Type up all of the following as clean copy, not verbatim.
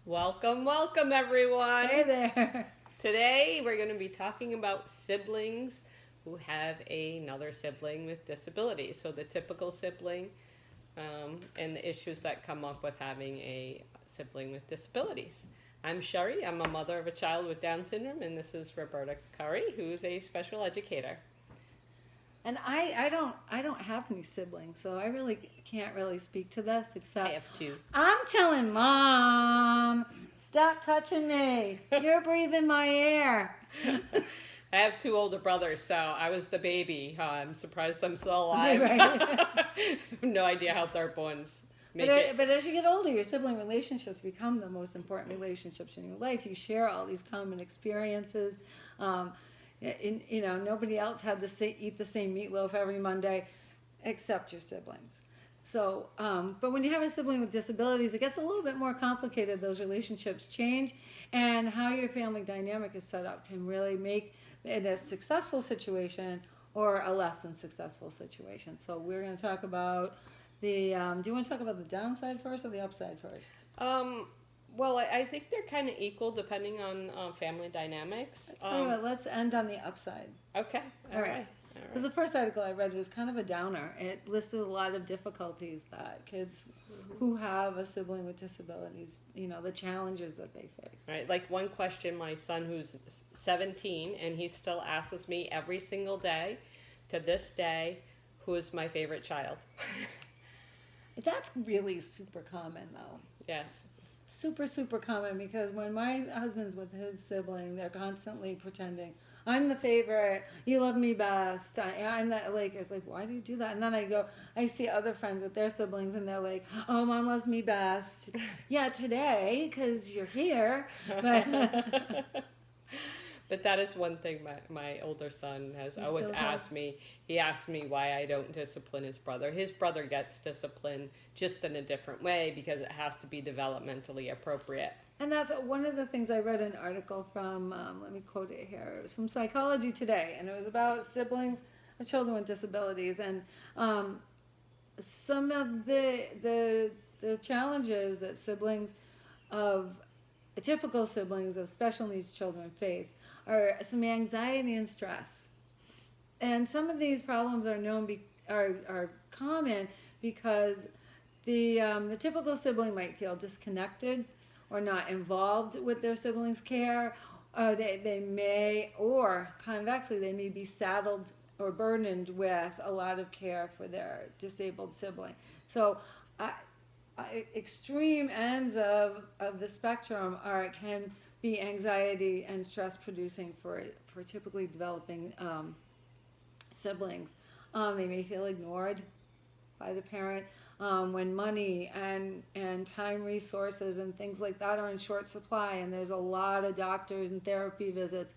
Welcome, welcome everyone. Hey there. Today we're going to be talking about siblings who have another sibling with disabilities. So the typical sibling and the issues that come up with having a sibling with disabilities. I'm Sherry. I'm a mother of a child with Down syndrome, and this is Roberta Curry, who's a special educator. And I don't have any siblings, so I really can't really speak to this except I have two. I'm telling Mom, stop touching me. You're breathing my air. I have two older brothers, so I was the baby. I'm surprised I'm still alive. Right. No idea how thirdborns make But, it. but as you get older, your sibling relationships become the most important relationships in your life. You share all these common experiences. Nobody else had to eat the same meatloaf every Monday except your siblings. So, but when you have a sibling with disabilities, it gets a little bit more complicated. Those relationships change, and how your family dynamic is set up can really make it a successful situation or a less than successful situation. So we're going to talk about the. Do you want to talk about the downside first or the upside first? Well, I think they're kind of equal depending on family dynamics. Tell you what, let's end on the upside. Okay, all right. Because the first article I read was kind of a downer. It listed a lot of difficulties that kids who have a sibling with disabilities, the challenges that they face. Right, like one question, my son who's 17, and he still asks me every single day, to this day, who is my favorite child? That's really super common, though. Yes. Super, super common, because when my husband's with his sibling, they're constantly pretending, I'm the favorite, you love me best, I'm that, it's like, why do you do that? And then I see other friends with their siblings, and they're like, oh, Mom loves me best. Yeah, today, because you're here. But that is one thing my older son has always asked me. He asked me why I don't discipline his brother. His brother gets disciplined just in a different way because it has to be developmentally appropriate. And that's one of the things I read an article from, let me quote it here. It was from Psychology Today, and it was about siblings of children with disabilities. And some of the challenges that typical siblings of special needs children face are some anxiety and stress. And some of these problems are common because the typical sibling might feel disconnected or not involved with their siblings' care. They may, or convexly, they may be saddled or burdened with a lot of care for their disabled sibling. So extreme ends of the spectrum can be anxiety and stress producing for typically developing siblings. They may feel ignored by the parent when money and time resources and things like that are in short supply, and there's a lot of doctors and therapy visits.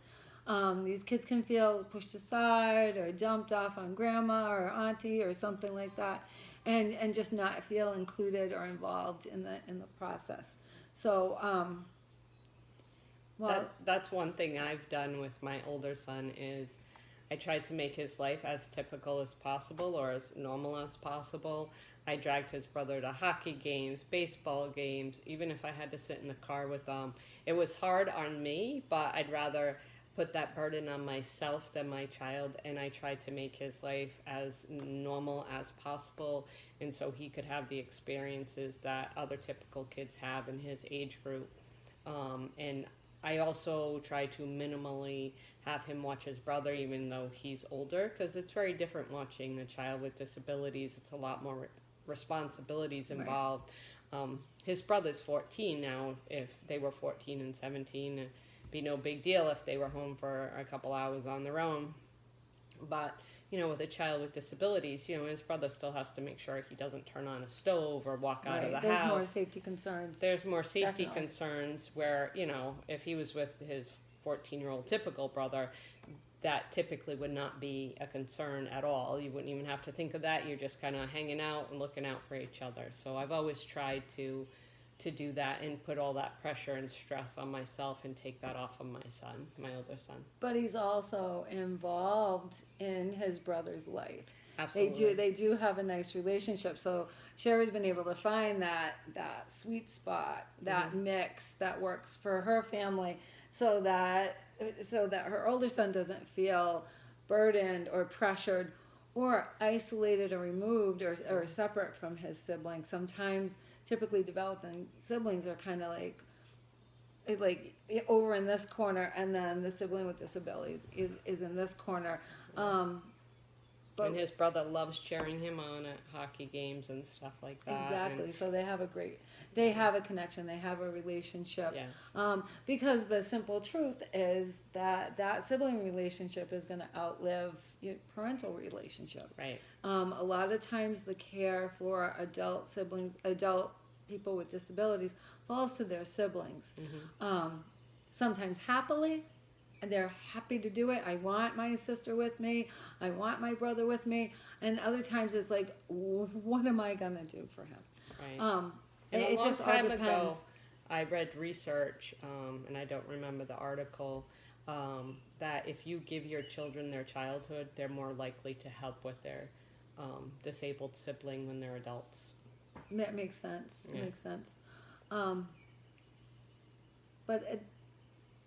These kids can feel pushed aside or dumped off on grandma or auntie or something like that, and just not feel included or involved in the process. So that's one thing I've done with my older son is I tried to make his life as typical as possible or as normal as possible. I dragged his brother to hockey games, baseball games, even if I had to sit in the car with them. It was hard on me, but I'd rather put that burden on myself than my child, and I tried to make his life as normal as possible, and so he could have the experiences that other typical kids have in his age group. And I also try to minimally have him watch his brother, even though he's older, because it's very different watching a child with disabilities. It's a lot more responsibilities involved. Right. His brother's 14 now. If they were 14 and 17, it'd be no big deal if they were home for a couple hours on their own. But with a child with disabilities, his brother still has to make sure he doesn't turn on a stove or walk out of the There's house. There's more safety concerns. There's more safety Definitely. concerns where, if he was with his 14-year-old typical brother, that typically would not be a concern at all. You wouldn't even have to think of that. You're just kind of hanging out and looking out for each other. So I've always tried to do that and put all that pressure and stress on myself and take that off of my son, my older son. But he's also involved in his brother's life. Absolutely. They do have a nice relationship. So Sherry's been able to find that sweet spot, that mix that works for her family, so that her older son doesn't feel burdened or pressured or isolated or removed or separate from his siblings. Sometimes typically developing siblings are kind of like over in this corner, and then the sibling with disabilities is in this corner. But And his brother loves cheering him on at hockey games and stuff like that. exactly, so they have a connection, they have a relationship. Yes. Because the simple truth is that sibling relationship is going to outlive your parental relationship. Right. A lot of times the care for adult people with disabilities falls to their siblings. Sometimes happily, and they're happy to do it. I want my sister with me. I want my brother with me. And other times it's like, what am I gonna do for him? Right. And It a long just all time depends. ago, I read research, and I don't remember the article, that if you give your children their childhood, they're more likely to help with their disabled sibling when they're adults. That makes sense. Yeah. It makes sense. But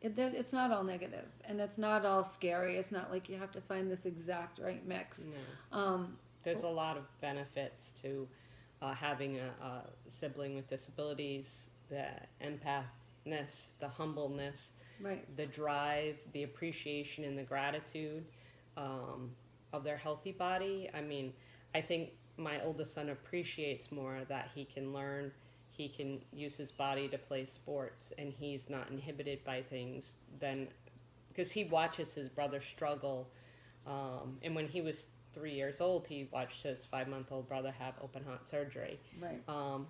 it's not all negative, and it's not all scary. It's not like you have to find this exact right mix. No. There's a lot of benefits to having a sibling with disabilities, the empathness, the humbleness, Right. the drive, the appreciation, and the gratitude of their healthy body. I mean, I think my oldest son appreciates more that he can learn, he can use his body to play sports, and he's not inhibited by things then, because he watches his brother struggle. And when he was 3 years old, he watched his 5-month-old brother have open heart surgery. Right.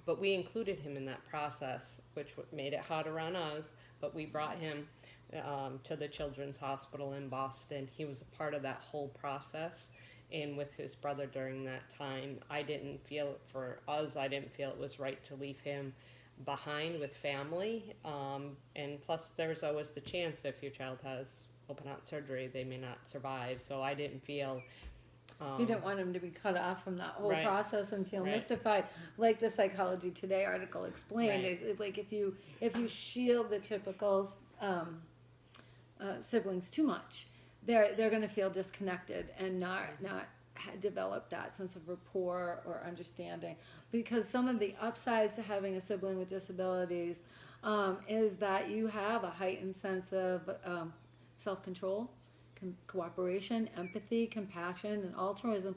But we included him in that process, which made it harder on us. But we brought him to the Children's Hospital in Boston. He was a part of that whole process. And with his brother during that time, I didn't feel it was right to leave him behind with family. And plus, there's always the chance if your child has open heart surgery, they may not survive. So I didn't feel... You don't want him to be cut off from that whole Right. process and feel Right. mystified, like the Psychology Today article explained. Right. It's like if you shield the typical siblings too much, they're going to feel disconnected and not develop that sense of rapport or understanding. Because some of the upsides to having a sibling with disabilities is that you have a heightened sense of self-control, cooperation, empathy, compassion, and altruism,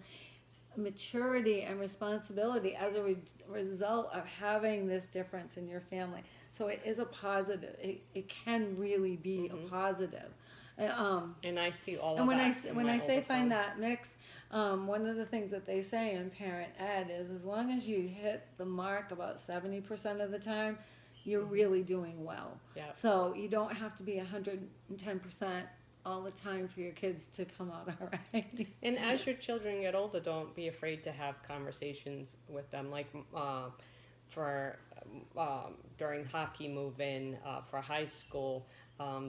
maturity and responsibility as a result of having this difference in your family. So it is a positive. It can really be a positive. And I see all And of when that. when I say find that mix, one of the things that they say in Parent Ed is as long as you hit the mark about 70% of the time, you're really doing well. Yeah. So you don't have to be 110% all the time for your kids to come out all right. And as your children get older, don't be afraid to have conversations with them. Like during hockey move-in for high school,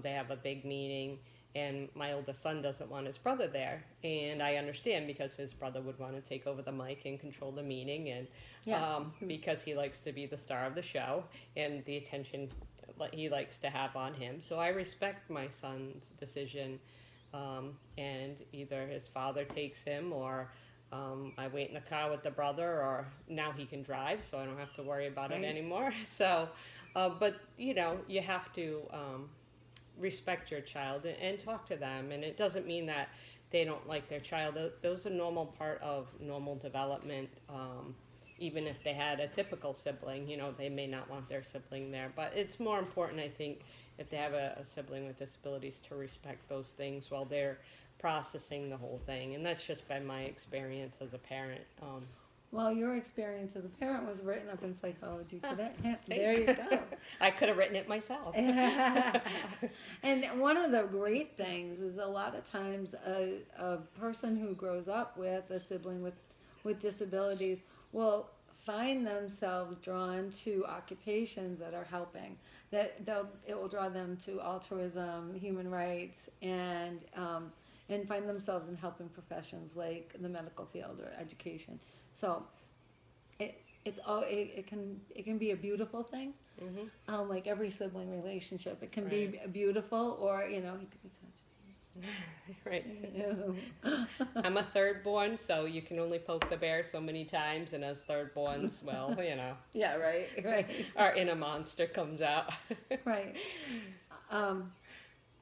they have a big meeting, and my older son doesn't want his brother there. And I understand, because his brother would want to take over the mic and control the meeting, and because he likes to be the star of the show and the attention he likes to have on him. So I respect my son's decision, and either his father takes him, or I wait in the car with the brother, or now he can drive, so I don't have to worry about it anymore. So, but you have to respect your child and talk to them, and it doesn't mean that they don't like their child. Those are normal part of normal development. Even if they had a typical sibling, they may not want their sibling there. But it's more important, I think, if they have a sibling with disabilities, to respect those things while they're processing the whole thing. And that's just been my experience as a parent. Well, your experience as a parent was written up in Psychology Today. There you go. I could have written it myself. And one of the great things is a lot of times a person who grows up with a sibling with disabilities will find themselves drawn to occupations that are helping. It will draw them to altruism, human rights, and and find themselves in helping professions like the medical field or education. So it can be a beautiful thing. Like every sibling relationship, it can be beautiful, or you could be touchy. Right. I'm a third born, so you can only poke the bear so many times, and as third borns, well, Yeah, right. our inner monster comes out. Right.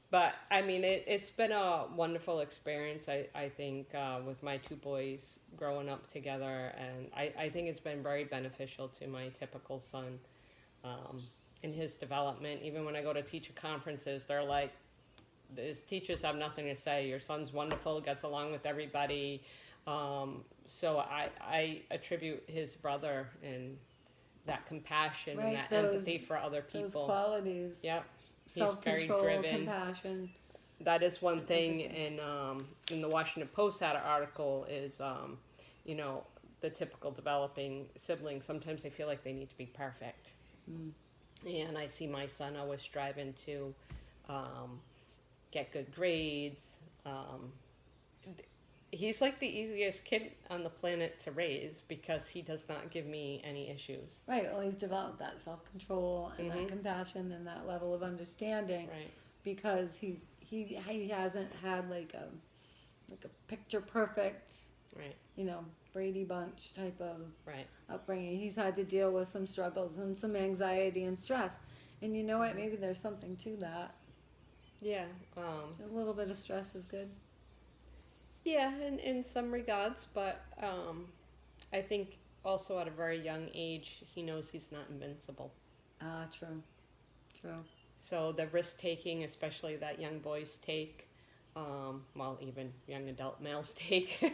But I mean, it's been a wonderful experience. I think with my two boys growing up together, and I think it's been very beneficial to my typical son in his development. Even when I go to teacher conferences, they're like, his teachers have nothing to say. Your son's wonderful, gets along with everybody. So I attribute his brother and that compassion and that empathy for other people. Those qualities. Yep. Self-control, very driven. compassion. That is one thing in the Washington Post had an article is, the typical developing sibling, sometimes they feel like they need to be perfect. And I see my son always striving to get good grades. He's like the easiest kid on the planet to raise because he does not give me any issues. Right. Well, he's developed that self-control and that compassion and that level of understanding. Right. Because he hasn't had like a picture perfect. Right. Brady Bunch type of right. upbringing. He's had to deal with some struggles and some anxiety and stress. And you know what? Maybe there's something to that. Yeah. A little bit of stress is good. Yeah, in some regards, but I think also at a very young age, he knows he's not invincible. True. So the risk-taking, especially that young boys take, even young adult males take,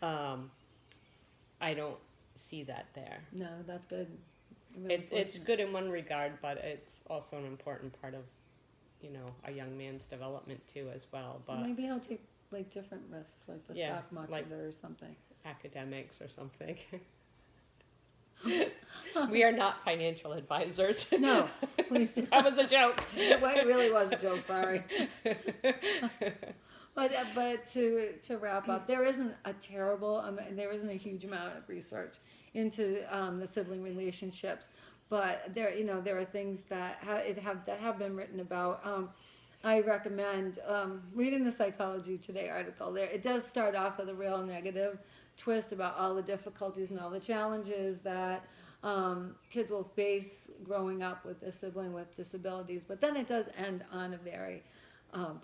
I don't see that there. No, that's good. It's good in one regard, but it's also an important part of, a young man's development too as well. But maybe he'll take like different risks, like the stock market or something. Academics or something. We are not financial advisors. No, please. That was a joke. It really was a joke. Sorry. But to wrap up, there isn't a huge amount of research into the sibling relationships, but there are things that have been written about. I recommend reading the Psychology Today article. There, it does start off with a real negative twist about all the difficulties and all the challenges that kids will face growing up with a sibling with disabilities. But then it does end on a very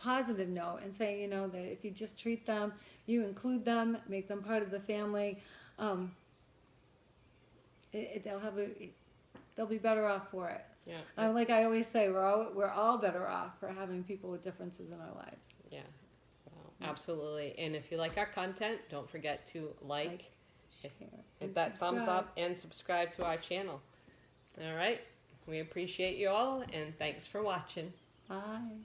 positive note and saying, that if you just treat them, you include them, make them part of the family, they'll be better off for it. Yeah. Like I always say, we're all better off for having people with differences in our lives. Yeah. Absolutely. And if you like our content, don't forget to share, hit that thumbs up, and subscribe to our channel. All right. We appreciate you all, and thanks for watching. Bye.